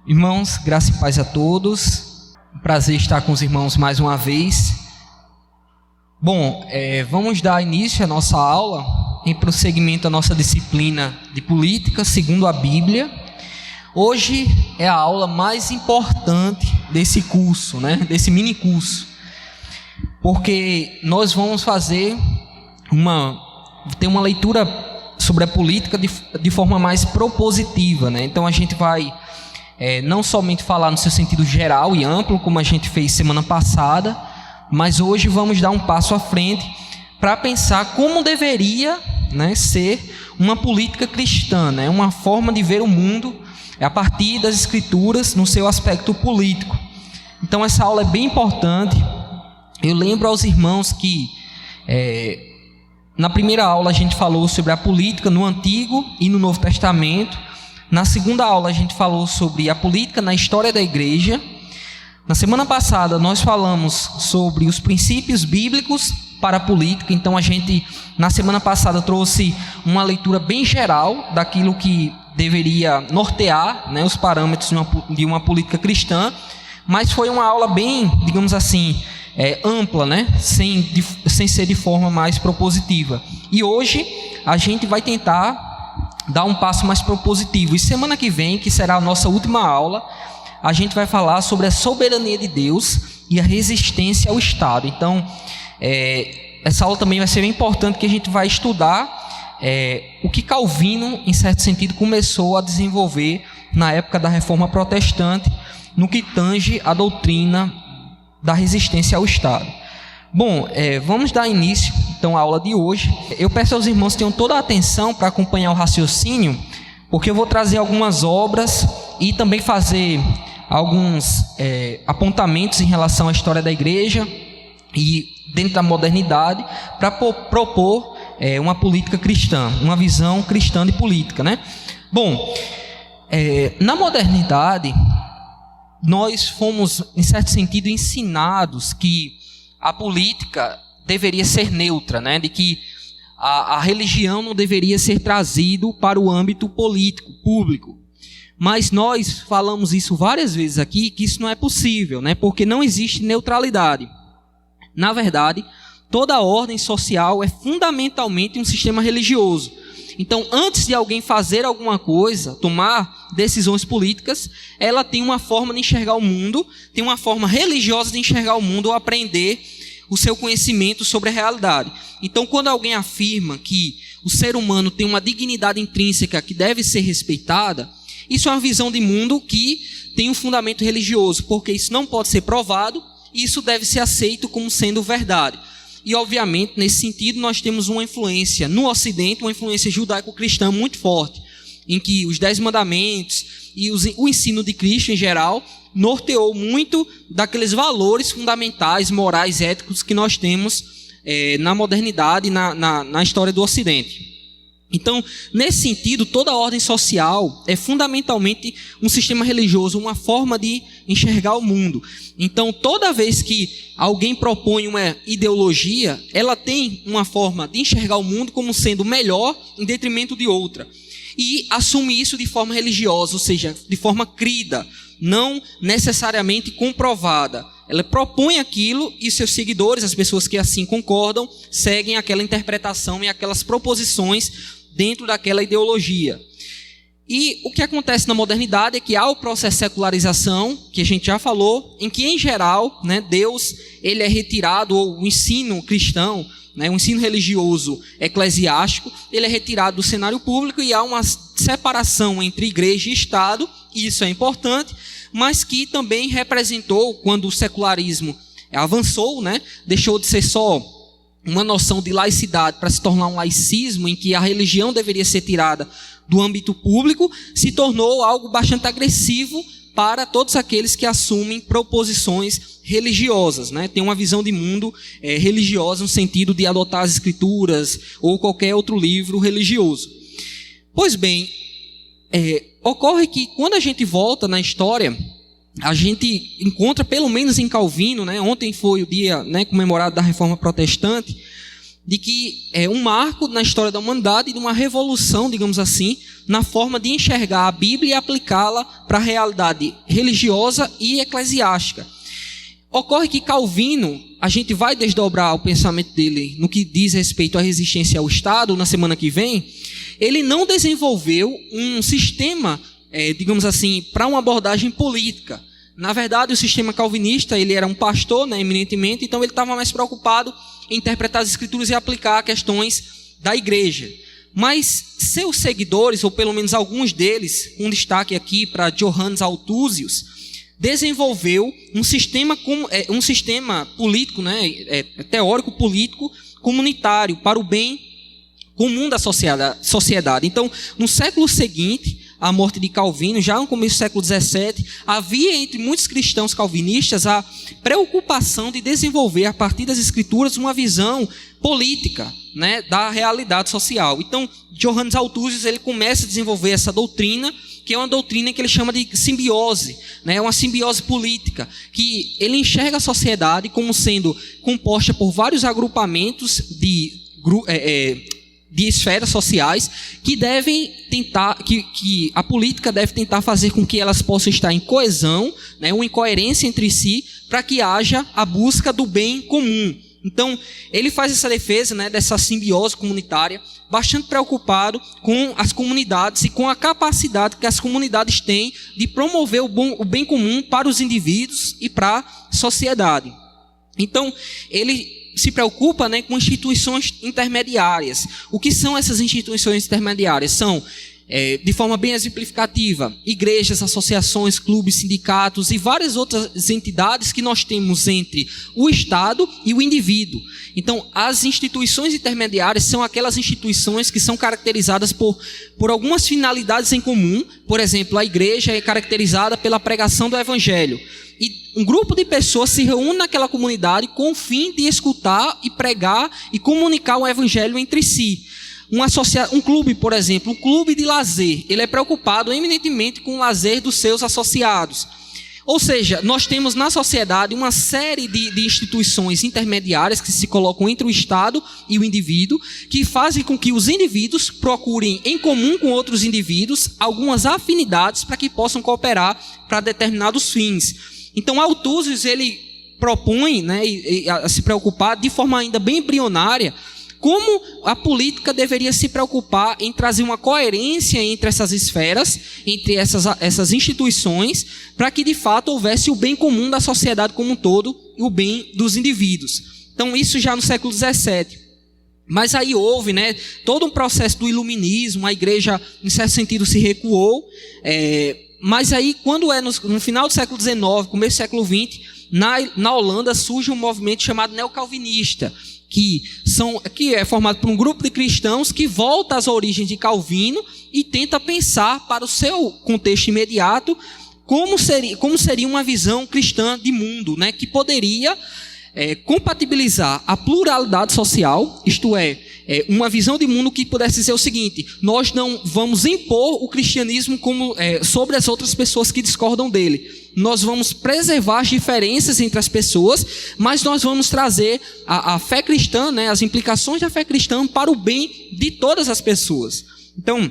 Irmãos, graça e paz a todos. Prazer estar com os irmãos mais uma vez. Bom, vamos dar início à nossa aula em prosseguimento à nossa disciplina de política segundo a Bíblia. Hoje é a aula mais importante desse curso, desse mini curso, porque nós vamos ter uma leitura sobre a política de forma mais propositiva, Então a gente vai não somente falar no seu sentido geral e amplo, como a gente fez semana passada, mas hoje vamos dar um passo à frente para pensar como deveria ser uma política cristã, uma forma de ver o mundo a partir das Escrituras no seu aspecto político. Então essa aula é bem importante. Eu lembro aos irmãos que na primeira aula a gente falou sobre a política no Antigo e no Novo Testamento. Na segunda aula a gente falou sobre a política na história da igreja. Na semana passada nós falamos sobre os princípios bíblicos para a política. Então a gente na semana passada trouxe uma leitura bem geral daquilo que deveria nortear os parâmetros de uma política cristã. Mas foi uma aula bem, digamos assim, ampla, sem ser de forma mais propositiva. E hoje a gente vai tentar dar um passo mais propositivo. E semana que vem, que será a nossa última aula, a gente vai falar sobre a soberania de Deus e a resistência ao Estado. Então, essa aula também vai ser bem importante, que a gente vai estudar o que Calvino, em certo sentido, começou a desenvolver na época da Reforma Protestante, no que tange a doutrina da resistência ao Estado. Bom, vamos dar início então à aula de hoje. Eu peço aos irmãos que tenham toda a atenção para acompanhar o raciocínio, porque eu vou trazer algumas obras e também fazer alguns apontamentos em relação à história da igreja e dentro da modernidade, para propor uma política cristã, uma visão cristã de política, Bom, na modernidade nós fomos, em certo sentido, ensinados que a política deveria ser neutra, de que a religião não deveria ser trazido para o âmbito político, público. Mas nós falamos isso várias vezes aqui, que isso não é possível, porque não existe neutralidade. Na verdade, toda ordem social é fundamentalmente um sistema religioso. Então, antes de alguém fazer alguma coisa, tomar decisões políticas, ela tem uma forma de enxergar o mundo, tem uma forma religiosa de enxergar o mundo ou aprender o seu conhecimento sobre a realidade. Então, quando alguém afirma que o ser humano tem uma dignidade intrínseca que deve ser respeitada, isso é uma visão de mundo que tem um fundamento religioso, porque isso não pode ser provado e isso deve ser aceito como sendo verdade. E, obviamente, nesse sentido, nós temos uma influência no Ocidente, uma influência judaico-cristã muito forte, em que os 10 mandamentos e o ensino de Cristo, em geral, norteou muito daqueles valores fundamentais, morais, éticos que nós temos na modernidade, na história do Ocidente. Então, nesse sentido, toda ordem social é fundamentalmente um sistema religioso, uma forma de enxergar o mundo. Então, toda vez que alguém propõe uma ideologia, ela tem uma forma de enxergar o mundo como sendo melhor em detrimento de outra. E assume isso de forma religiosa, ou seja, de forma crida, não necessariamente comprovada. Ela propõe aquilo e seus seguidores, as pessoas que assim concordam, seguem aquela interpretação e aquelas proposições dentro daquela ideologia. E o que acontece na modernidade é que há o processo de secularização, que a gente já falou, em que, em geral, Deus ele é retirado, ou o ensino cristão, o ensino religioso eclesiástico, ele é retirado do cenário público e há uma separação entre igreja e Estado, e isso é importante, mas que também representou, quando o secularismo avançou, deixou de ser só uma noção de laicidade para se tornar um laicismo em que a religião deveria ser tirada do âmbito público, se tornou algo bastante agressivo para todos aqueles que assumem proposições religiosas, Tem uma visão de mundo religiosa no sentido de adotar as escrituras ou qualquer outro livro religioso. Pois bem, ocorre que quando a gente volta na história, a gente encontra, pelo menos em Calvino, ontem foi o dia comemorado da Reforma Protestante, de que é um marco na história da humanidade e de uma revolução, digamos assim, na forma de enxergar a Bíblia e aplicá-la para a realidade religiosa e eclesiástica. Ocorre que Calvino, a gente vai desdobrar o pensamento dele no que diz respeito à resistência ao Estado na semana que vem. Ele não desenvolveu um sistema, digamos assim, para uma abordagem política. Na verdade, o sistema calvinista, ele era um pastor, né, eminentemente, então ele estava mais preocupado em interpretar as escrituras e aplicar questões da igreja. Mas seus seguidores, ou pelo menos alguns deles, um destaque aqui para Johannes Althusius, desenvolveu um sistema político, né, teórico político comunitário para o bem comum da sociedade. Então, no século seguinte à morte de Calvino, já no começo do século XVII, havia entre muitos cristãos calvinistas a preocupação de desenvolver, a partir das escrituras, uma visão política, né, da realidade social. Então, Johannes Althusius, ele começa a desenvolver essa doutrina, que é uma doutrina que ele chama de simbiose, né, uma simbiose política, que ele enxerga a sociedade como sendo composta por vários agrupamentos de esferas sociais que devem tentar, que a política deve tentar fazer com que elas possam estar em coesão, né, uma incoerência entre si, para que haja a busca do bem comum. Então, ele faz essa defesa, né, dessa simbiose comunitária, bastante preocupado com as comunidades e com a capacidade que as comunidades têm de promover o bem comum para os indivíduos e para a sociedade. Então, ele se preocupa, né, com instituições intermediárias. O que são essas instituições intermediárias? São, de forma bem exemplificativa, igrejas, associações, clubes, sindicatos e várias outras entidades que nós temos entre o Estado e o indivíduo. Então, as instituições intermediárias são aquelas instituições que são caracterizadas por algumas finalidades em comum. Por exemplo, a igreja é caracterizada pela pregação do Evangelho. E um grupo de pessoas se reúne naquela comunidade com o fim de escutar e pregar e comunicar o Evangelho entre si. Um clube, por exemplo, um clube de lazer, ele é preocupado eminentemente com o lazer dos seus associados. Ou seja, nós temos na sociedade uma série de instituições intermediárias que se colocam entre o Estado e o indivíduo, que fazem com que os indivíduos procurem em comum com outros indivíduos algumas afinidades para que possam cooperar para determinados fins. Então, Althusius, ele propõe, né, a se preocupar de forma ainda bem embrionária como a política deveria se preocupar em trazer uma coerência entre essas esferas, entre essas instituições, para que de fato houvesse o bem comum da sociedade como um todo e o bem dos indivíduos. Então, isso já no século XVII. Mas aí houve, né, todo um processo do iluminismo, a igreja, em certo sentido, se recuou. Mas aí, quando no final do século XIX, começo do século XX, na Holanda surge um movimento chamado neocalvinista, que é formado por um grupo de cristãos que volta às origens de Calvino e tenta pensar para o seu contexto imediato como seria uma visão cristã de mundo, né, que poderia compatibilizar a pluralidade social, isto é, uma visão de mundo que pudesse dizer o seguinte: nós não vamos impor o cristianismo sobre as outras pessoas que discordam dele. Nós vamos preservar as diferenças entre as pessoas, mas nós vamos trazer a fé cristã, né, as implicações da fé cristã para o bem de todas as pessoas. Então,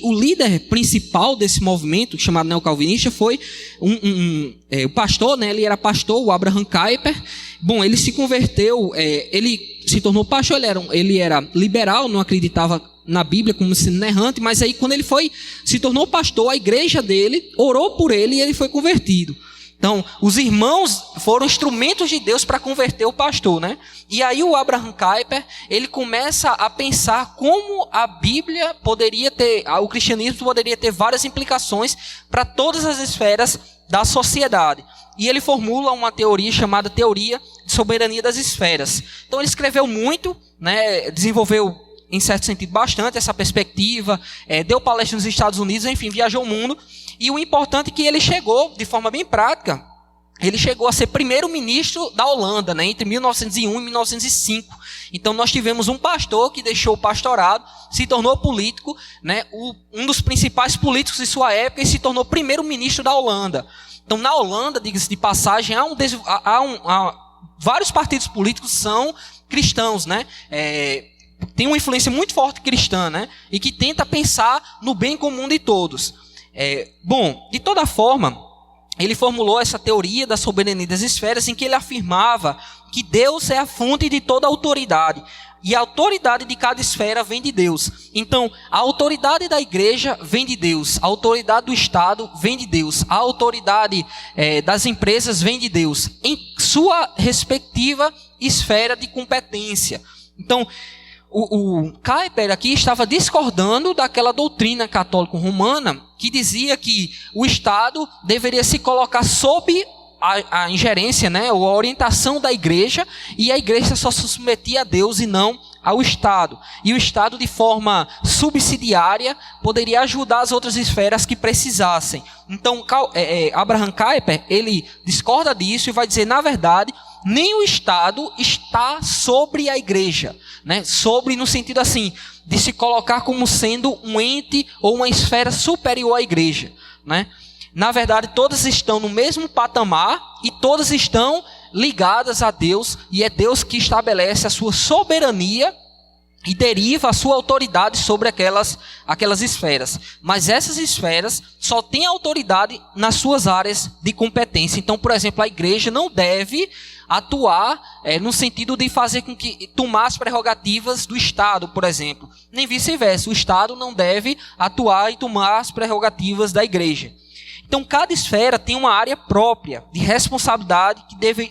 o líder principal desse movimento, chamado neocalvinista, foi o pastor, né, ele era pastor, o Abraham Kuyper. Bom, ele se converteu, ele se tornou pastor, ele era liberal, não acreditava na Bíblia como sendo errante, mas aí quando ele se tornou pastor, a igreja dele orou por ele e ele foi convertido. Então, os irmãos foram instrumentos de Deus para converter o pastor, né? E aí o Abraham Kuyper, ele começa a pensar como a Bíblia o cristianismo poderia ter várias implicações para todas as esferas da sociedade. E ele formula uma teoria chamada teoria de soberania das esferas. Então ele escreveu muito, né? Desenvolveu, em certo sentido, bastante essa perspectiva, deu palestra nos Estados Unidos, enfim, viajou o mundo. E o importante é que ele chegou, de forma bem prática, ele chegou a ser primeiro-ministro da Holanda, né, entre 1901 e 1905. Então nós tivemos um pastor que deixou o pastorado, se tornou político, né, um dos principais políticos de sua época, e se tornou primeiro-ministro da Holanda. Então na Holanda, diga-se de passagem, vários partidos políticos são cristãos, né? Tem uma influência muito forte cristã, né? E que tenta pensar no bem comum de todos. Bom, de toda forma, ele formulou essa teoria da soberania das esferas em que ele afirmava que Deus é a fonte de toda autoridade. E a autoridade de cada esfera vem de Deus. Então, a autoridade da igreja vem de Deus. A autoridade do Estado vem de Deus. A autoridade das empresas vem de Deus. Em sua respectiva esfera de competência. Então, o Kuyper aqui estava discordando daquela doutrina católico-romana que dizia que o Estado deveria se colocar sob a ingerência, né, ou a orientação da igreja, e a igreja só se submetia a Deus e não ao Estado. E o Estado, de forma subsidiária, poderia ajudar as outras esferas que precisassem. Então, Abraham Kuyper, ele discorda disso e vai dizer, na verdade, nem o Estado está sobre a igreja, né? Sobre no sentido assim, de se colocar como sendo um ente ou uma esfera superior à igreja, né? Na verdade, todas estão no mesmo patamar e todas estão ligadas a Deus, e é Deus que estabelece a sua soberania e deriva a sua autoridade sobre aquelas esferas. Mas essas esferas só têm autoridade nas suas áreas de competência. Então, por exemplo, a igreja não deve atuar no sentido de fazer com que tomar as prerrogativas do Estado, por exemplo. Nem vice-versa, o Estado não deve atuar e tomar as prerrogativas da igreja. Então, cada esfera tem uma área própria de responsabilidade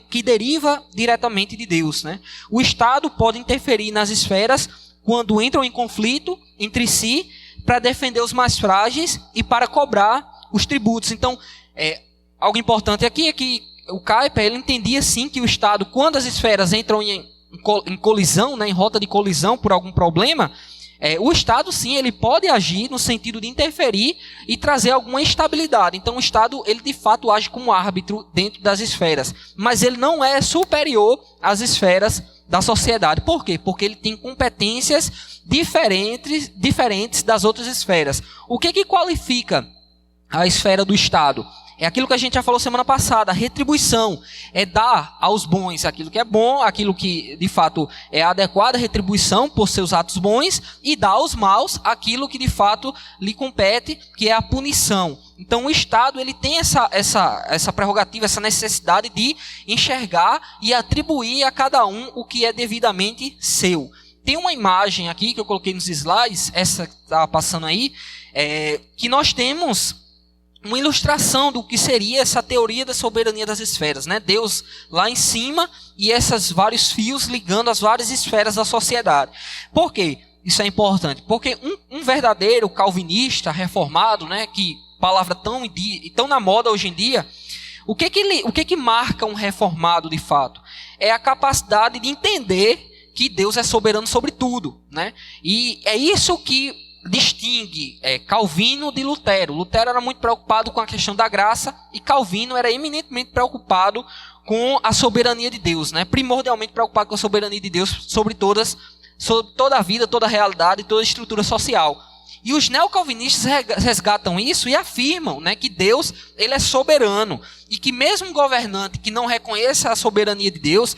que deriva diretamente de Deus, né? O Estado pode interferir nas esferas quando entram em conflito entre si para defender os mais frágeis e para cobrar os tributos. Então, algo importante aqui é que o Kuyper, ele entendia sim que o Estado, quando as esferas entram em colisão, né, em rota de colisão por algum problema, o Estado, sim, ele pode agir no sentido de interferir e trazer alguma instabilidade. Então, o Estado, ele de fato age como árbitro dentro das esferas. Mas ele não é superior às esferas da sociedade. Por quê? Porque ele tem competências diferentes das outras esferas. O que qualifica a esfera do Estado? É aquilo que a gente já falou semana passada, a retribuição. É dar aos bons aquilo que é bom, aquilo que de fato é adequada retribuição por seus atos bons, e dar aos maus aquilo que de fato lhe compete, que é a punição. Então o Estado, ele tem essa prerrogativa, essa necessidade de enxergar e atribuir a cada um o que é devidamente seu. Tem uma imagem aqui que eu coloquei nos slides, essa que está passando aí, que nós temos uma ilustração do que seria essa teoria da soberania das esferas, né? Deus lá em cima e esses vários fios ligando as várias esferas da sociedade. Por quê? Isso é importante. Porque um verdadeiro calvinista reformado, né, que palavra tão na moda hoje em dia, o que marca um reformado de fato? É a capacidade de entender que Deus é soberano sobre tudo, né? E é isso que distingue Calvino de Lutero. Lutero era muito preocupado com a questão da graça e Calvino era eminentemente preocupado com a soberania de Deus, né? Primordialmente preocupado com a soberania de Deus sobre toda a vida, toda a realidade, toda a estrutura social. E os neocalvinistas resgatam isso e afirmam, né, que Deus, ele é soberano e que mesmo um governante que não reconheça a soberania de Deus,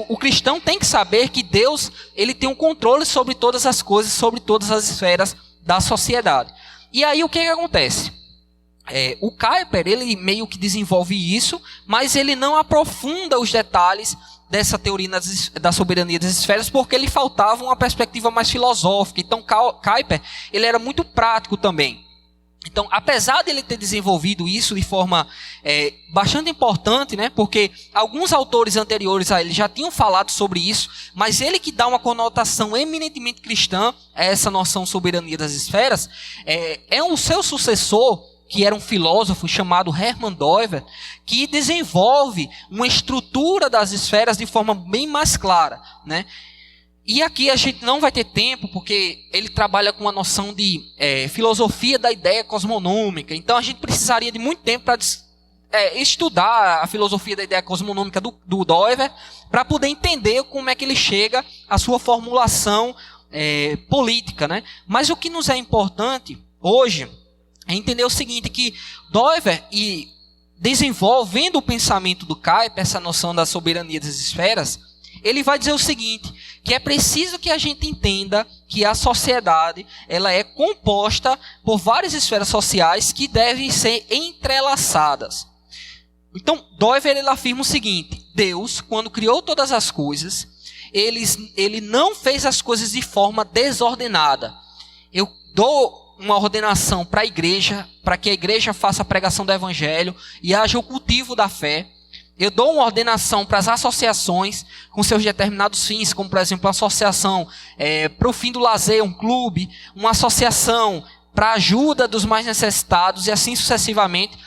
o cristão tem que saber que Deus, ele tem um controle sobre todas as coisas, sobre todas as esferas da sociedade. E aí o que acontece? O Kuyper, ele meio que desenvolve isso, mas ele não aprofunda os detalhes dessa teoria da soberania das esferas, porque lhe faltava uma perspectiva mais filosófica. Então, Kuyper, ele era muito prático também. Então, apesar de ele ter desenvolvido isso de forma bastante importante, né, porque alguns autores anteriores a ele já tinham falado sobre isso, mas ele que dá uma conotação eminentemente cristã a essa noção de soberania das esferas, o seu sucessor, que era um filósofo chamado Hermann Dover, que desenvolve uma estrutura das esferas de forma bem mais clara, né? E aqui a gente não vai ter tempo, porque ele trabalha com uma noção de filosofia da ideia cosmonômica. Então a gente precisaria de muito tempo para estudar a filosofia da ideia cosmonômica do Dover, para poder entender como é que ele chega à sua formulação política, né? Mas o que nos é importante hoje é entender o seguinte, que Dover desenvolvendo o pensamento do Kuyper, essa noção da soberania das esferas, ele vai dizer o seguinte, que é preciso que a gente entenda que a sociedade ela é composta por várias esferas sociais que devem ser entrelaçadas. Então, Doiver ele afirma o seguinte, Deus, quando criou todas as coisas, ele não fez as coisas de forma desordenada. Eu dou uma ordenação para a igreja, para que a igreja faça a pregação do evangelho e haja o cultivo da fé. Eu dou uma ordenação para as associações com seus determinados fins, como por exemplo a associação para o fim do lazer, um clube, uma associação para a ajuda dos mais necessitados e assim sucessivamente.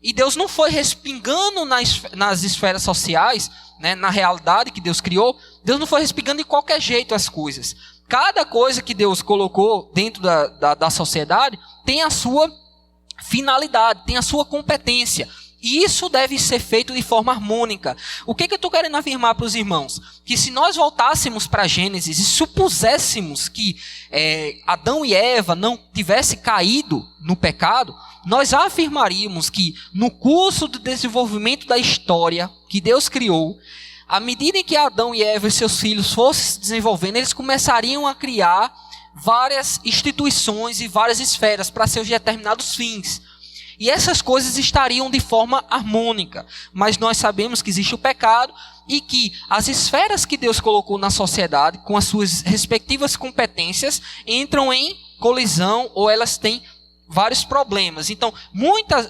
E Deus não foi respingando nas esferas sociais, né, na realidade que Deus criou, Deus não foi respingando de qualquer jeito as coisas. Cada coisa que Deus colocou dentro da sociedade tem a sua finalidade, tem a sua competência. E isso deve ser feito de forma harmônica. O que eu estou querendo afirmar para os irmãos? Que se nós voltássemos para Gênesis e supuséssemos que Adão e Eva não tivessem caído no pecado, nós afirmaríamos que no curso do desenvolvimento da história que Deus criou, à medida em que Adão e Eva e seus filhos fossem se desenvolvendo, eles começariam a criar várias instituições e várias esferas para seus determinados fins. E essas coisas estariam de forma harmônica. Mas nós sabemos que existe o pecado e que as esferas que Deus colocou na sociedade, com as suas respectivas competências, entram em colisão ou elas têm vários problemas. Então,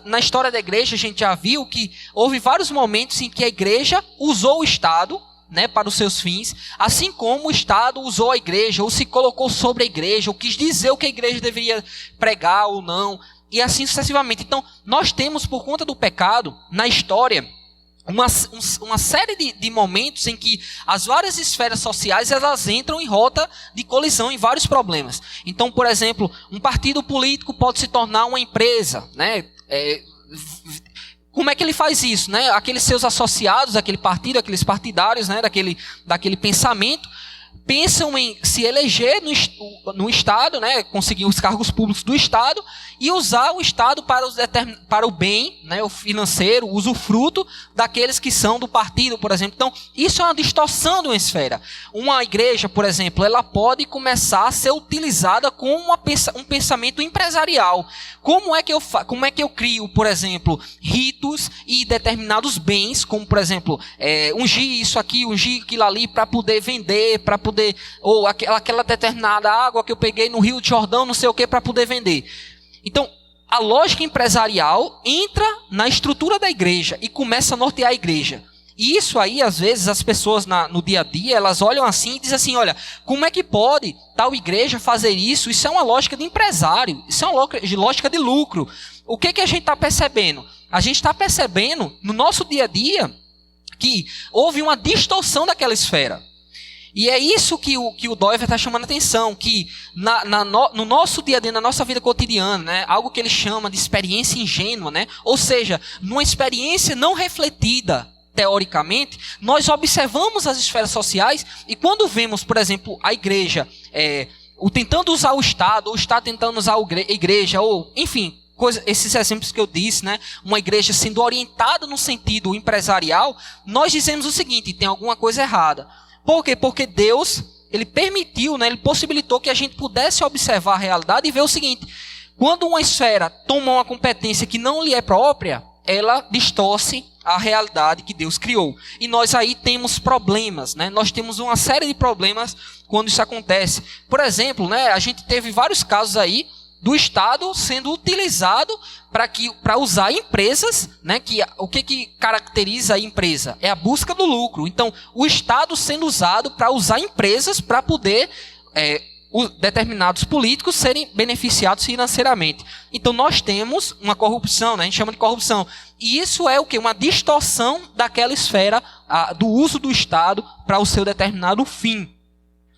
na história da igreja, a gente já viu que houve vários momentos em que a igreja usou o Estado, né, para os seus fins, assim como o Estado usou a igreja, ou se colocou sobre a igreja, ou quis dizer o que a igreja deveria pregar ou não, e assim sucessivamente. Então, nós temos, por conta do pecado, na história, uma série de momentos em que as várias esferas sociais elas entram em rota de colisão em vários problemas. Então, por exemplo, um partido político pode se tornar uma empresa, né? Como é que ele faz isso, né? Aqueles seus associados, aquele partido, aqueles partidários, né? daquele pensamento, pensam em se eleger no Estado, né? Conseguir os cargos públicos do Estado e usar o Estado para o bem, né? O financeiro, o usufruto daqueles que são do partido, por exemplo. Então, isso é uma distorção de uma esfera. Uma igreja, por exemplo, ela pode começar a ser utilizada com um pensamento empresarial. Como é que eu crio, por exemplo, ritos e determinados bens, como, por exemplo, ungir isso aqui, ungir aquilo ali, para poder vender, para poder, ou aquela determinada água que eu peguei no Rio de Jordão, não sei o que, para poder vender. Então, a lógica empresarial entra na estrutura da igreja e começa a nortear a igreja. E isso aí, às vezes, as pessoas no dia a dia, elas olham assim e dizem assim, olha, como é que pode tal igreja fazer isso? Isso é uma lógica de empresário, isso é uma lógica de lucro. O que a gente está percebendo? A gente está percebendo, no nosso dia a dia, que houve uma distorção daquela esfera. E é isso que o Doiver está chamando a atenção, que no nosso dia a dia, na nossa vida cotidiana, né, algo que ele chama de experiência ingênua, né, ou seja, numa experiência não refletida teoricamente, nós observamos as esferas sociais e quando vemos, por exemplo, a igreja tentando usar o Estado, ou o Estado tentando usar a igreja, ou enfim, esses exemplos que eu disse, né, uma igreja sendo orientada no sentido empresarial, nós dizemos o seguinte, tem alguma coisa errada. Por quê? Porque Deus, ele permitiu, né, ele possibilitou que a gente pudesse observar a realidade e ver o seguinte, quando uma esfera toma uma competência que não lhe é própria, ela distorce a realidade que Deus criou. E nós aí temos problemas, né? Nós temos uma série de problemas quando isso acontece. Por exemplo, né, a gente teve vários casos aí do Estado sendo utilizado para usar empresas, né, o que caracteriza a empresa? É a busca do lucro. Então, o Estado sendo usado para usar empresas para poder determinados políticos serem beneficiados financeiramente. Então, nós temos uma corrupção, né, a gente chama de corrupção. E isso é o quê? Uma distorção daquela esfera do uso do Estado para o seu determinado fim.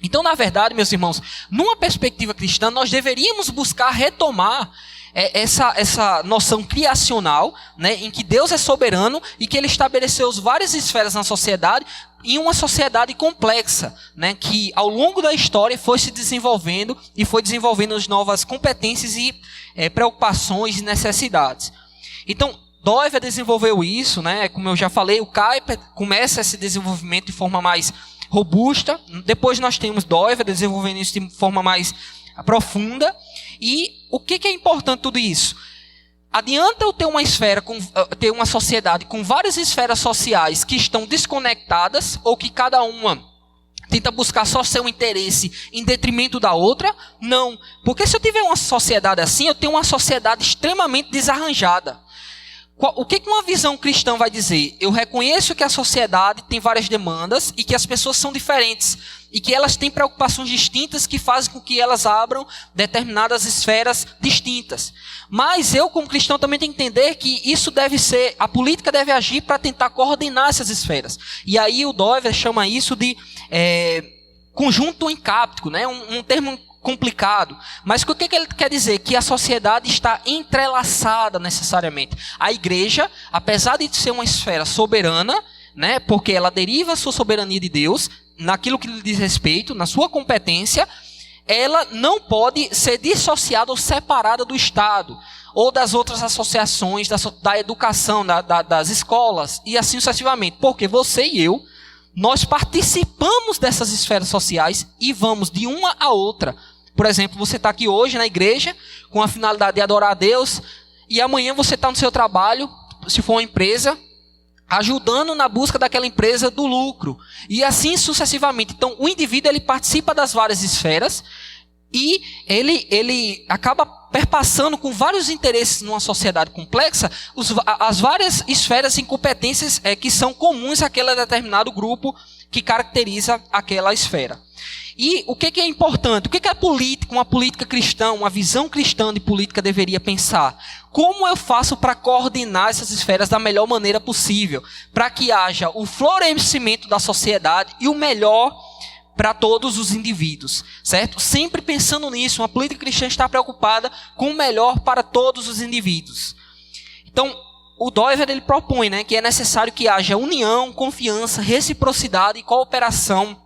Então, na verdade, meus irmãos, numa perspectiva cristã, nós deveríamos buscar retomar essa noção criacional, né, em que Deus é soberano e que Ele estabeleceu várias esferas na sociedade, em uma sociedade complexa, né, que ao longo da história foi se desenvolvendo e foi desenvolvendo as novas competências e preocupações e necessidades. Então, Doiver desenvolveu isso, né, como eu já falei, o Kuyper começa esse desenvolvimento de forma mais robusta. Depois nós temos Doiver desenvolvendo isso de forma mais profunda. E o que é importante tudo isso? Adianta eu ter ter uma sociedade com várias esferas sociais que estão desconectadas ou que cada uma tenta buscar só seu interesse em detrimento da outra? Não. Porque se eu tiver uma sociedade assim, eu tenho uma sociedade extremamente desarranjada. O que uma visão cristã vai dizer? Eu reconheço que a sociedade tem várias demandas e que as pessoas são diferentes e que elas têm preocupações distintas que fazem com que elas abram determinadas esferas distintas. Mas eu, como cristão, também tenho que entender que isso deve ser, a política deve agir para tentar coordenar essas esferas. E aí o Doiver chama isso de conjunto encáptico, né? Um termo complicado. Mas o que ele quer dizer? Que a sociedade está entrelaçada necessariamente. A igreja, apesar de ser uma esfera soberana, né, porque ela deriva a sua soberania de Deus, naquilo que lhe diz respeito, na sua competência, ela não pode ser dissociada ou separada do Estado, ou das outras associações, da educação, das escolas, e assim sucessivamente. Porque você e eu, nós participamos dessas esferas sociais e vamos de uma a outra. Por exemplo, você está aqui hoje na igreja com a finalidade de adorar a Deus e amanhã você está no seu trabalho, se for uma empresa, ajudando na busca daquela empresa do lucro. E assim sucessivamente. Então, o indivíduo ele participa das várias esferas e ele acaba perpassando com vários interesses numa sociedade complexa as várias esferas e incompetências que são comuns àquele determinado grupo que caracteriza aquela esfera. E o que é importante? O que a política, uma política cristã, uma visão cristã de política deveria pensar? Como eu faço para coordenar essas esferas da melhor maneira possível? Para que haja o florescimento da sociedade e o melhor para todos os indivíduos, certo? Sempre pensando nisso, uma política cristã está preocupada com o melhor para todos os indivíduos. Então, o Doiver ele propõe, né, que é necessário que haja união, confiança, reciprocidade e cooperação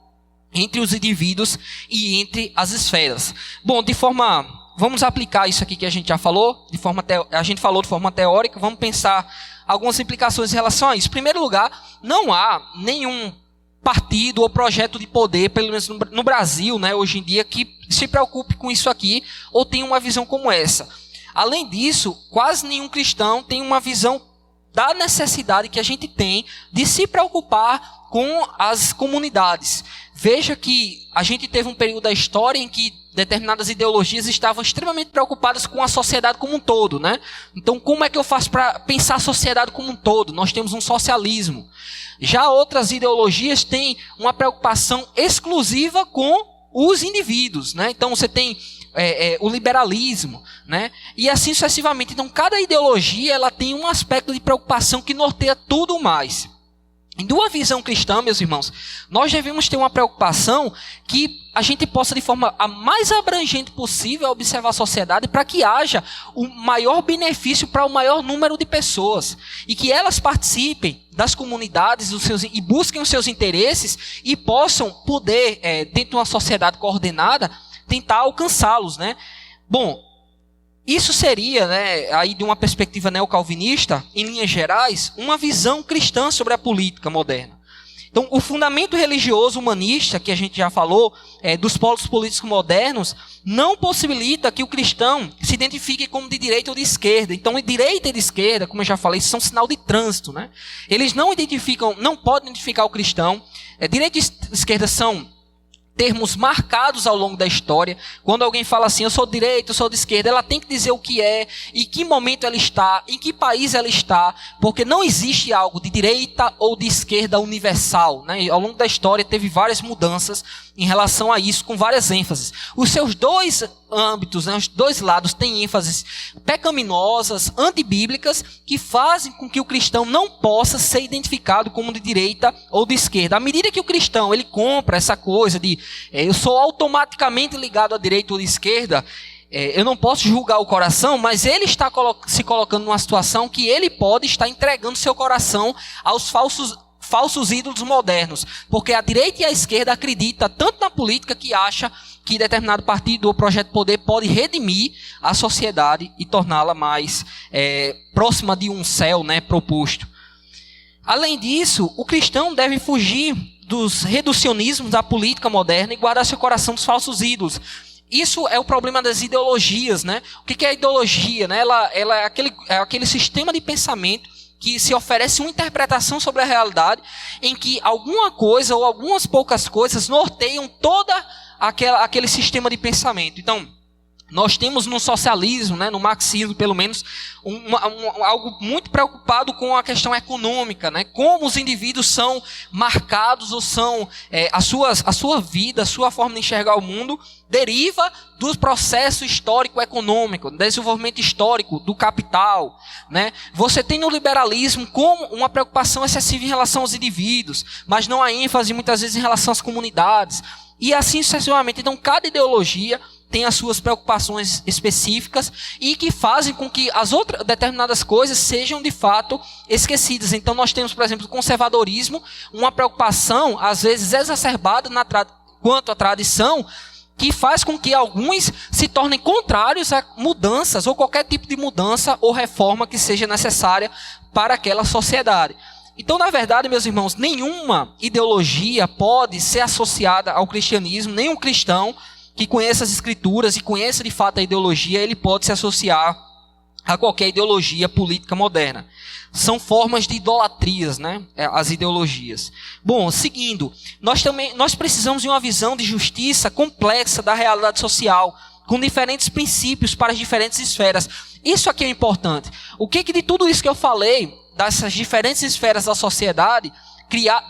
entre os indivíduos e entre as esferas. Bom, vamos aplicar isso aqui que a gente já falou, a gente falou de forma teórica, vamos pensar algumas implicações em relação a isso. Em primeiro lugar, não há nenhum partido ou projeto de poder, pelo menos no Brasil, né, hoje em dia, que se preocupe com isso aqui ou tenha uma visão como essa. Além disso, quase nenhum cristão tem uma visão da necessidade que a gente tem de se preocupar com as comunidades. Veja que a gente teve um período da história em que determinadas ideologias estavam extremamente preocupadas com a sociedade como um todo, né? Então, como é que eu faço para pensar a sociedade como um todo? Nós temos um socialismo. Já outras ideologias têm uma preocupação exclusiva com os indivíduos, né? Então, você tem o liberalismo, né? E assim sucessivamente. Então, cada ideologia ela tem um aspecto de preocupação que norteia tudo mais. Em uma visão cristã, meus irmãos, nós devemos ter uma preocupação que a gente possa, de forma a mais abrangente possível, observar a sociedade para que haja o maior benefício para o maior número de pessoas. E que elas participem das comunidades e busquem os seus interesses e possam poder, dentro de uma sociedade coordenada, tentar alcançá-los, né? Bom, isso seria, né, aí de uma perspectiva neocalvinista, em linhas gerais, uma visão cristã sobre a política moderna. Então, o fundamento religioso humanista, que a gente já falou, dos polos políticos modernos, não possibilita que o cristão se identifique como de direita ou de esquerda. Então, de direita e de esquerda, como eu já falei, são sinal de trânsito, né? Eles não podem identificar o cristão. Direita e esquerda são termos marcados ao longo da história. Quando alguém fala assim, eu sou de direita, eu sou de esquerda, ela tem que dizer o que é, em que momento ela está, em que país ela está, porque não existe algo de direita ou de esquerda universal, né? Ao longo da história teve várias mudanças em relação a isso, com várias ênfases. Os seus dois âmbitos, né, os dois lados têm ênfases pecaminosas, antibíblicas, que fazem com que o cristão não possa ser identificado como de direita ou de esquerda. À medida que o cristão ele compra essa coisa de eu sou automaticamente ligado à direita ou à esquerda, eu não posso julgar o coração, mas ele está se colocando numa situação que ele pode estar entregando seu coração aos falsos ídolos modernos, porque a direita e a esquerda acredita tanto na política que acha que determinado partido ou projeto de poder pode redimir a sociedade e torná-la mais próxima de um céu, né, proposto. Além disso, o cristão deve fugir dos reducionismos da política moderna e guardar seu coração dos falsos ídolos. Isso é o problema das ideologias, né? O que é a ideologia, né? Ela é aquele sistema de pensamento que se oferece uma interpretação sobre a realidade, em que alguma coisa ou algumas poucas coisas norteiam toda aquele sistema de pensamento. Então, nós temos no socialismo, né, no marxismo pelo menos, algo muito preocupado com a questão econômica, né, como os indivíduos são marcados ou são, a sua vida, a sua forma de enxergar o mundo, deriva do processo histórico-econômico, do desenvolvimento histórico do capital. Né? Você tem no liberalismo como uma preocupação excessiva em relação aos indivíduos, mas não há ênfase muitas vezes em relação às comunidades. E assim sucessivamente. Então, cada ideologia tem as suas preocupações específicas e que fazem com que as outras determinadas coisas sejam de fato esquecidas. Então nós temos, por exemplo, o conservadorismo, uma preocupação às vezes exacerbada quanto à tradição, que faz com que alguns se tornem contrários a mudanças ou qualquer tipo de mudança ou reforma que seja necessária para aquela sociedade. Então, na verdade, meus irmãos, nenhuma ideologia pode ser associada ao cristianismo, nenhum cristão que conheça as escrituras e conheça de fato a ideologia, ele pode se associar a qualquer ideologia política moderna. São formas de idolatrias, né? As ideologias. Bom, seguindo, nós precisamos de uma visão de justiça complexa da realidade social, com diferentes princípios para as diferentes esferas. Isso aqui é importante. O que de tudo isso que eu falei, dessas diferentes esferas da sociedade,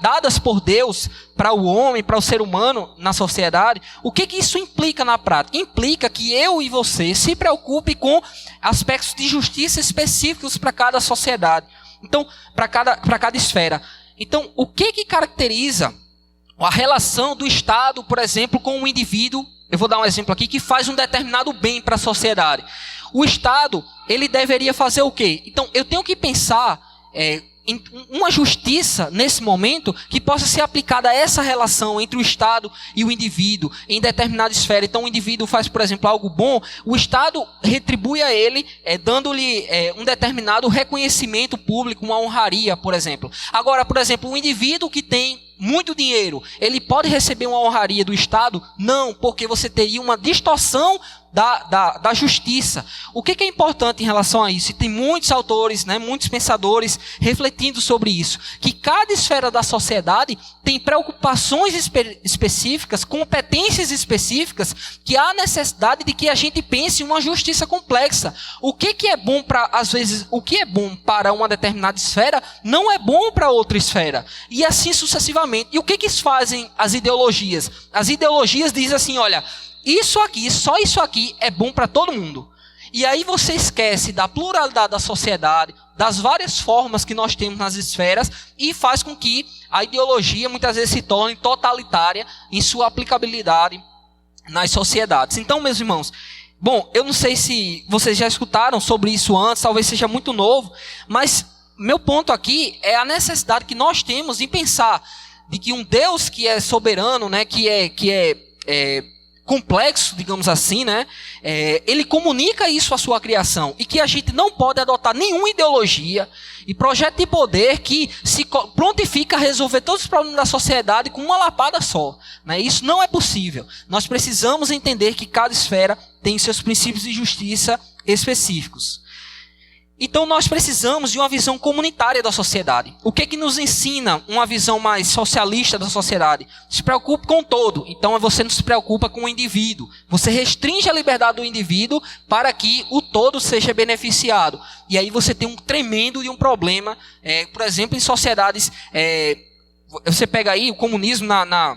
dadas por Deus para o homem, para o ser humano na sociedade, o que isso implica na prática? Implica que eu e você se preocupe com aspectos de justiça específicos para cada sociedade. Então, para cada esfera. Então, o que caracteriza a relação do Estado, por exemplo, com um indivíduo? Eu vou dar um exemplo aqui, que faz um determinado bem para a sociedade. O Estado, ele deveria fazer o quê? Então, eu tenho que pensar em uma justiça, nesse momento, que possa ser aplicada a essa relação entre o Estado e o indivíduo, em determinada esfera. Então, o indivíduo faz, por exemplo, algo bom, o Estado retribui a ele, dando-lhe um determinado reconhecimento público, uma honraria, por exemplo. Agora, por exemplo, um indivíduo que tem muito dinheiro, ele pode receber uma honraria do Estado? Não, porque você teria uma distorção da justiça. O que é importante em relação a isso? E tem muitos autores, né, muitos pensadores refletindo sobre isso, que cada esfera da sociedade tem preocupações específicas, competências específicas, que há necessidade de que a gente pense em uma justiça complexa. O que é bom às vezes, o que é bom para uma determinada esfera, não é bom para outra esfera. E assim sucessivamente. E o que fazem as ideologias? As ideologias dizem assim, olha, isso aqui, só isso aqui é bom para todo mundo. E aí você esquece da pluralidade da sociedade, das várias formas que nós temos nas esferas, e faz com que a ideologia muitas vezes se torne totalitária em sua aplicabilidade nas sociedades. Então, meus irmãos, bom, eu não sei se vocês já escutaram sobre isso antes, talvez seja muito novo, mas meu ponto aqui é a necessidade que nós temos de pensar de que um Deus que é soberano, né, que é complexo, digamos assim, né? Ele comunica isso à sua criação, e que a gente não pode adotar nenhuma ideologia e projeto de poder que se prontifica a resolver todos os problemas da sociedade com uma lapada só, né? Isso não é possível. Nós precisamos entender que cada esfera tem seus princípios de justiça específicos. Então nós precisamos de uma visão comunitária da sociedade. O que nos ensina uma visão mais socialista da sociedade? Se preocupe com o todo. Então você não se preocupa com o indivíduo. Você restringe a liberdade do indivíduo para que o todo seja beneficiado. E aí você tem um tremendo de um problema. Por exemplo, em sociedades... você pega aí o comunismo na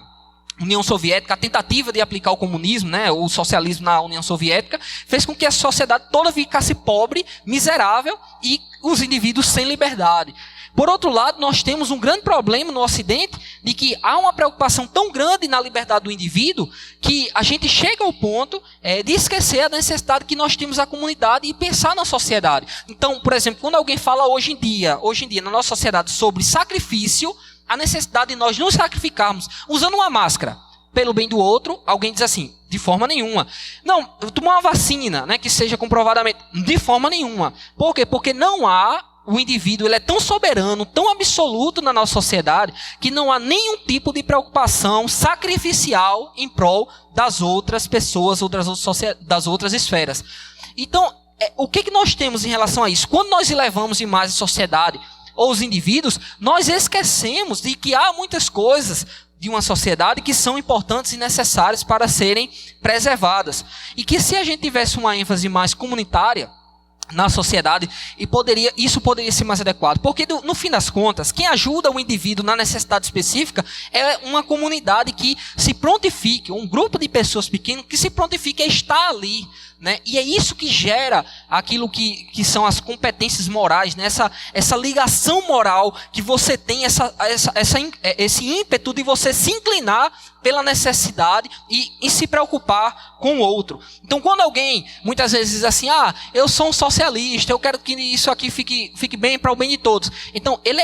União Soviética, a tentativa de aplicar o comunismo, né, o socialismo na União Soviética, fez com que a sociedade toda ficasse pobre, miserável, e os indivíduos sem liberdade. Por outro lado, nós temos um grande problema no Ocidente, de que há uma preocupação tão grande na liberdade do indivíduo, que a gente chega ao ponto de esquecer a necessidade que nós temos a comunidade e pensar na sociedade. Então, por exemplo, quando alguém fala hoje em dia na nossa sociedade, sobre sacrifício, a necessidade de nós nos sacrificarmos usando uma máscara pelo bem do outro, alguém diz assim, de forma nenhuma. Não, tomar uma vacina, né, que seja comprovadamente, de forma nenhuma. Por quê? Porque não há o indivíduo ele é tão soberano, tão absoluto na nossa sociedade, que não há nenhum tipo de preocupação sacrificial em prol das outras pessoas, das outras esferas. Então, o que nós temos em relação a isso? Quando nós elevamos demais a sociedade ou os indivíduos, nós esquecemos de que há muitas coisas de uma sociedade que são importantes e necessárias para serem preservadas. E que se a gente tivesse uma ênfase mais comunitária na sociedade, isso poderia ser mais adequado. Porque, no fim das contas, quem ajuda o indivíduo na necessidade específica é uma comunidade que se prontifique, um grupo de pessoas pequenas que se prontifique a estar ali. Né? E é isso que gera aquilo que são as competências morais, né? Essa ligação moral que você tem, esse ímpeto de você se inclinar pela necessidade e se preocupar com o outro. Então, quando alguém muitas vezes diz assim, eu sou um socialista, eu quero que isso aqui fique bem para o bem de todos. Então, ele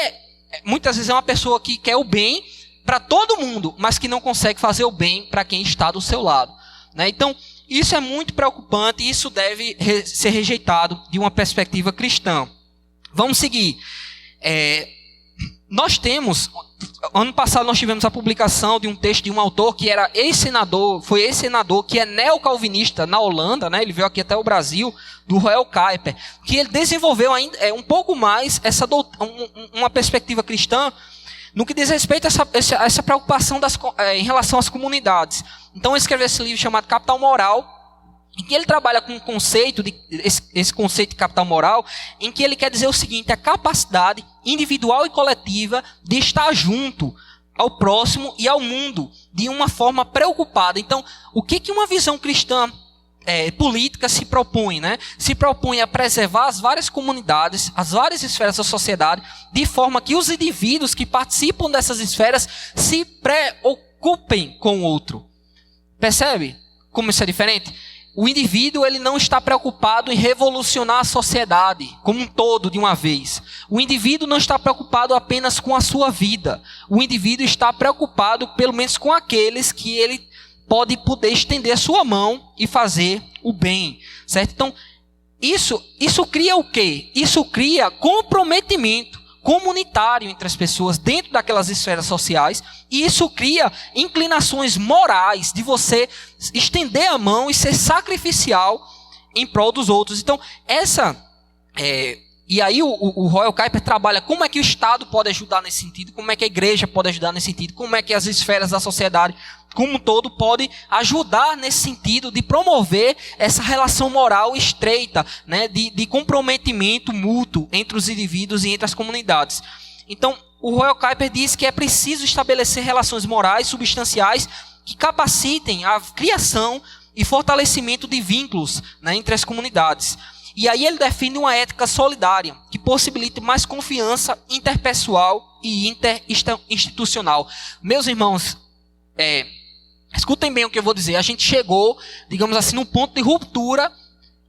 muitas vezes é uma pessoa que quer o bem para todo mundo, mas que não consegue fazer o bem para quem está do seu lado. Né? Então, isso é muito preocupante e isso deve ser rejeitado de uma perspectiva cristã. Vamos seguir. Ano passado nós tivemos a publicação de um texto de um autor que era foi ex-senador, que é neocalvinista na Holanda, né? Ele veio aqui até o Brasil, do Royal Kuiper, que ele desenvolveu ainda um pouco mais uma perspectiva cristã no que diz respeito a essa preocupação em relação às comunidades. Então ele escreveu esse livro chamado Capital Moral, em que ele trabalha com esse conceito de capital moral, em que ele quer dizer o seguinte: a capacidade individual e coletiva de estar junto ao próximo e ao mundo de uma forma preocupada. Então, o que uma visão cristã política se propõe, né? Se propõe a preservar as várias comunidades, as várias esferas da sociedade, de forma que os indivíduos que participam dessas esferas se preocupem com o outro. Percebe como isso é diferente? O indivíduo ele não está preocupado em revolucionar a sociedade como um todo de uma vez. O indivíduo não está preocupado apenas com a sua vida. O indivíduo está preocupado pelo menos com aqueles que ele pode poder estender a sua mão e fazer o bem, certo? Então, isso cria o quê? Isso cria comprometimento comunitário entre as pessoas dentro daquelas esferas sociais, e isso cria inclinações morais de você estender a mão e ser sacrificial em prol dos outros. Então, e aí o Royal Kuiper trabalha como é que o Estado pode ajudar nesse sentido, como é que a igreja pode ajudar nesse sentido, como é que as esferas da sociedade como um todo pode ajudar nesse sentido de promover essa relação moral estreita, né, de comprometimento mútuo entre os indivíduos e entre as comunidades. Então, o Royal Kuiper diz que é preciso estabelecer relações morais substanciais que capacitem a criação e fortalecimento de vínculos, né, entre as comunidades. E aí ele define uma ética solidária, que possibilite mais confiança interpessoal e interinstitucional. Meus irmãos, escutem bem o que eu vou dizer. A gente chegou, digamos assim, num ponto de ruptura,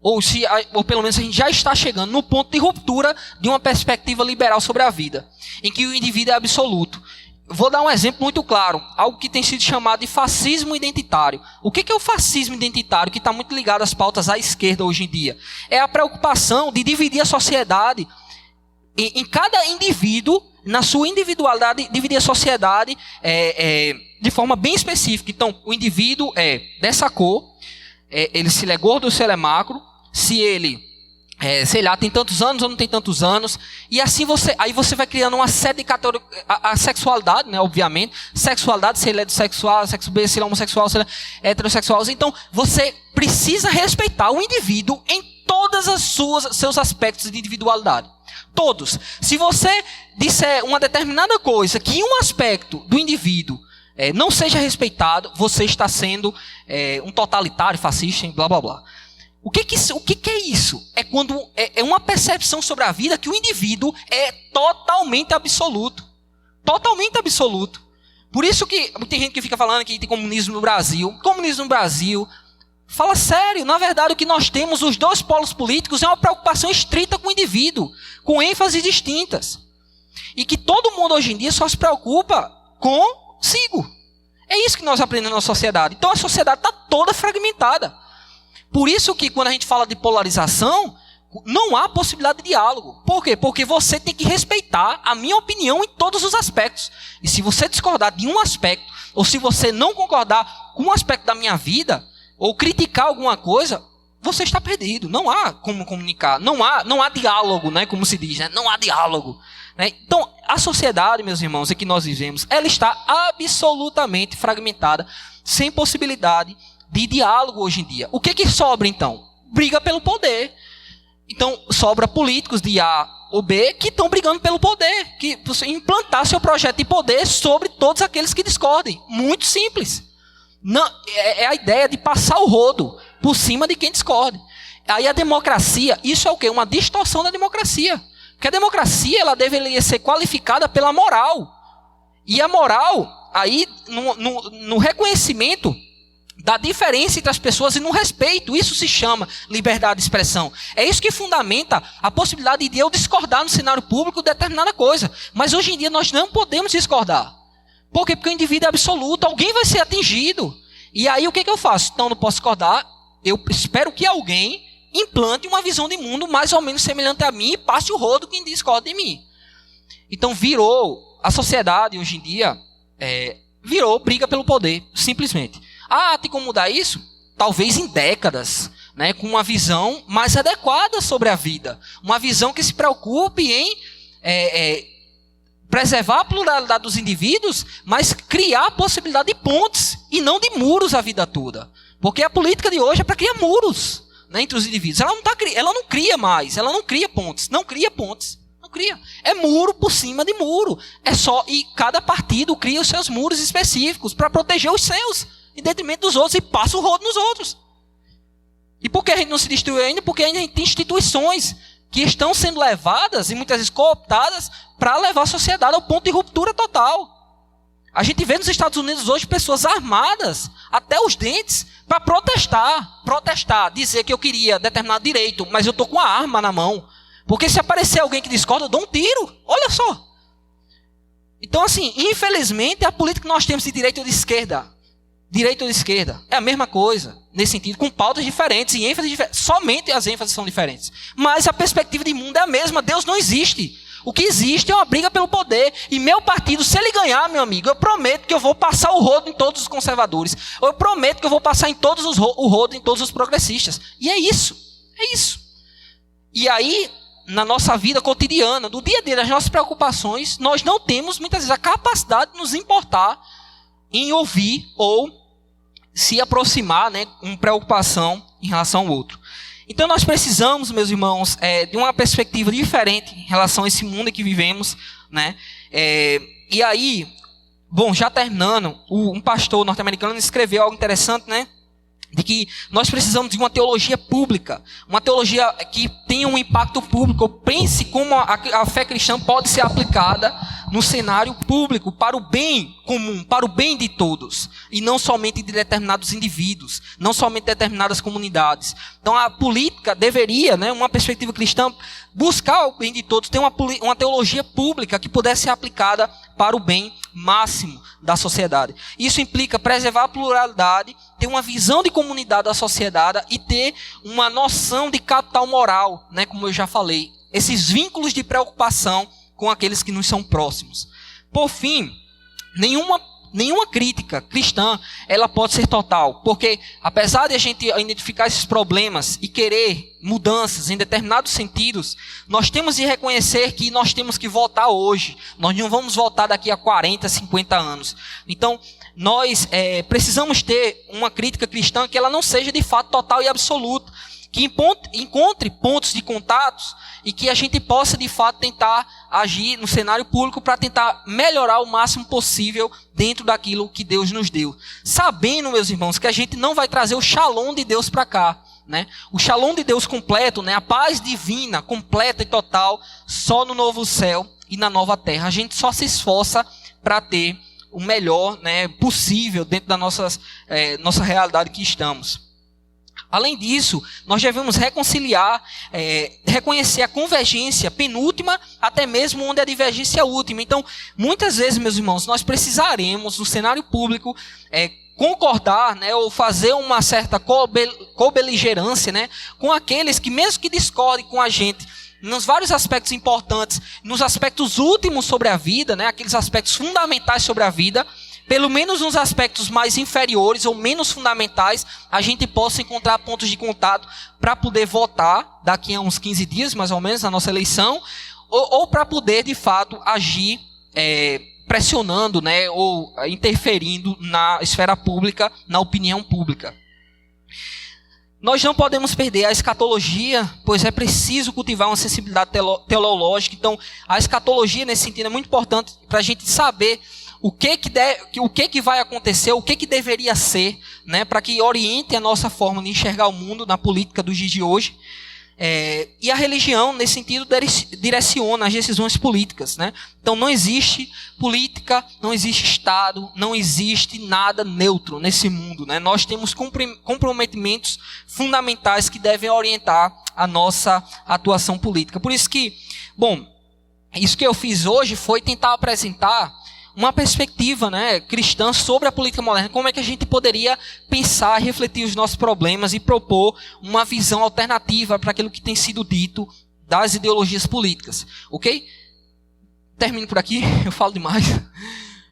ou pelo menos a gente já está chegando no ponto de ruptura de uma perspectiva liberal sobre a vida, em que o indivíduo é absoluto. Vou dar um exemplo muito claro, algo que tem sido chamado de fascismo identitário. O que é o fascismo identitário, que está muito ligado às pautas à esquerda hoje em dia? É a preocupação de dividir a sociedade em cada indivíduo, na sua individualidade, dividir a sociedade de forma bem específica. Então, o indivíduo é dessa cor, se ele é gordo ou se ele é magro, se ele tem tantos anos ou não tem tantos anos, e assim você vai criando uma série de categorias, a sexualidade, né, obviamente, sexualidade, se ele é do sexo A, sexo B, se ele é homossexual, se ele é heterossexual, então você precisa respeitar o indivíduo em todos os seus aspectos de individualidade, todos. Se você disser uma determinada coisa, que um aspecto do indivíduo não seja respeitado, você está sendo um totalitário, fascista, blá blá blá. O que é isso? É quando é uma percepção sobre a vida que o indivíduo é totalmente absoluto. Totalmente absoluto. Por isso que tem gente que fica falando que tem comunismo no Brasil. Comunismo no Brasil. Fala sério, na verdade o que nós temos, os dois polos políticos, é uma preocupação estrita com o indivíduo, com ênfases distintas. E que todo mundo hoje em dia só se preocupa consigo. É isso que nós aprendemos na sociedade. Então a sociedade está toda fragmentada. Por isso que quando a gente fala de polarização, Não há possibilidade de diálogo. Por quê? Porque você tem que respeitar a minha opinião em todos os aspectos. E se você discordar de um aspecto, ou se você não concordar com um aspecto da minha vida, ou criticar alguma coisa, você está perdido. Não há como comunicar. Não há diálogo, né? Como se diz, né? Não há diálogo. Né? Então, a sociedade, meus irmãos, em que nós vivemos, ela está absolutamente fragmentada, sem possibilidade de diálogo hoje em dia. O que sobra, então? Briga pelo poder. Então, sobra políticos de A ou B que estão brigando pelo poder, que implantar seu projeto de poder sobre todos aqueles que discordem. Muito simples. Não, é a ideia de passar o rodo por cima de quem discorde. Aí a democracia, isso é o quê? Uma distorção da democracia. Porque a democracia, ela deveria ser qualificada pela moral. E a moral, aí, no reconhecimento da diferença entre as pessoas e no respeito. Isso se chama liberdade de expressão. É isso que fundamenta a possibilidade de eu discordar no cenário público de determinada coisa. Mas hoje em dia nós não podemos discordar. Por quê? Porque o indivíduo é absoluto. Alguém vai ser atingido. E aí o que eu faço? Então eu não posso discordar. Eu espero que alguém implante uma visão de mundo mais ou menos semelhante a mim e passe o rodo quem discorda de mim. Então a sociedade hoje em dia virou briga pelo poder, simplesmente. Tem como mudar isso? Talvez em décadas, né, com uma visão mais adequada sobre a vida. Uma visão que se preocupe em preservar a pluralidade dos indivíduos, mas criar a possibilidade de pontes e não de muros a vida toda. Porque a política de hoje é para criar muros, né, entre os indivíduos. Ela não cria mais, ela não cria pontes. Não cria pontes. Não cria. É muro por cima de muro. E cada partido cria os seus muros específicos para proteger os seus, em detrimento dos outros, e passa o rodo nos outros. E por que a gente não se destruiu ainda? Porque ainda a gente tem instituições que estão sendo levadas, e muitas vezes cooptadas, para levar a sociedade ao ponto de ruptura total. A gente vê nos Estados Unidos hoje pessoas armadas até os dentes para protestar, dizer que eu queria determinado direito, mas eu estou com a arma na mão. Porque se aparecer alguém que discorda, eu dou um tiro. Olha só. Então, assim, infelizmente, a política que nós temos de direita ou de esquerda, é a mesma coisa, nesse sentido, com pautas diferentes e ênfases diferentes. Somente as ênfases são diferentes. Mas a perspectiva de mundo é a mesma. Deus não existe. O que existe é uma briga pelo poder. E meu partido, se ele ganhar, meu amigo, eu prometo que eu vou passar o rodo em todos os conservadores. Eu prometo que eu vou passar o rodo em todos os progressistas. E é isso. É isso. E aí, na nossa vida cotidiana, do dia a dia, das nossas preocupações, nós não temos, muitas vezes, a capacidade de nos importar em ouvir ou se aproximar, né, com preocupação em relação ao outro. Então nós precisamos, meus irmãos, de uma perspectiva diferente em relação a esse mundo em que vivemos, né? E aí, bom, já terminando, um pastor norte-americano escreveu algo interessante, né? De que nós precisamos de uma teologia pública, uma teologia que tenha um impacto público. Pense como a fé cristã pode ser aplicada no cenário público, para o bem comum, para o bem de todos, e não somente de determinados indivíduos, não somente de determinadas comunidades. Então a política deveria, né, uma perspectiva cristã, buscar o bem de todos, ter uma teologia pública que pudesse ser aplicada para o bem máximo da sociedade. Isso implica preservar a pluralidade, ter uma visão de comunidade da sociedade e ter uma noção de capital moral, né, como eu já falei, esses vínculos de preocupação com aqueles que nos são próximos. Por fim, nenhuma crítica cristã ela pode ser total, porque apesar de a gente identificar esses problemas e querer mudanças em determinados sentidos, nós temos de reconhecer que nós temos que votar hoje. Nós não vamos votar daqui a 40, 50 anos. Então, nós precisamos ter uma crítica cristã que ela não seja de fato total e absoluta, que encontre pontos de contatos e que a gente possa de fato tentar agir no cenário público para tentar melhorar o máximo possível dentro daquilo que Deus nos deu. Sabendo, meus irmãos, que a gente não vai trazer o shalom de Deus para cá, né? O shalom de Deus completo, né? A paz divina, completa e total, só no novo céu e na nova terra. A gente só se esforça para ter o melhor, né, possível dentro da nossa realidade que estamos. Além disso, nós devemos reconciliar, reconhecer a convergência penúltima, até mesmo onde a divergência é última. Então, muitas vezes, meus irmãos, nós precisaremos, no cenário público, concordar, né, ou fazer uma certa cobeligerância, né, com aqueles que, mesmo que discordem com a gente, nos vários aspectos importantes, nos aspectos últimos sobre a vida, né, aqueles aspectos fundamentais sobre a vida, pelo menos nos aspectos mais inferiores ou menos fundamentais, a gente possa encontrar pontos de contato para poder votar daqui a uns 15 dias, mais ou menos, na nossa eleição, ou para poder, de fato, agir pressionando, né, ou interferindo na esfera pública, na opinião pública. Nós não podemos perder a escatologia, pois é preciso cultivar uma sensibilidade teológica. Então, a escatologia, nesse sentido, é muito importante para a gente saber o que vai acontecer, o que deveria ser, né, para que oriente a nossa forma de enxergar o mundo na política dos dias de hoje. E a religião, nesse sentido, direciona as decisões políticas, né? Então não existe política, não existe Estado, não existe nada neutro nesse mundo, né? Nós temos comprometimentos fundamentais que devem orientar a nossa atuação política. Por isso que, isso que eu fiz hoje foi tentar apresentar uma perspectiva, né, cristã sobre a política moderna, como é que a gente poderia pensar, refletir os nossos problemas e propor uma visão alternativa para aquilo que tem sido dito das ideologias políticas, ok? Termino por aqui, eu falo demais.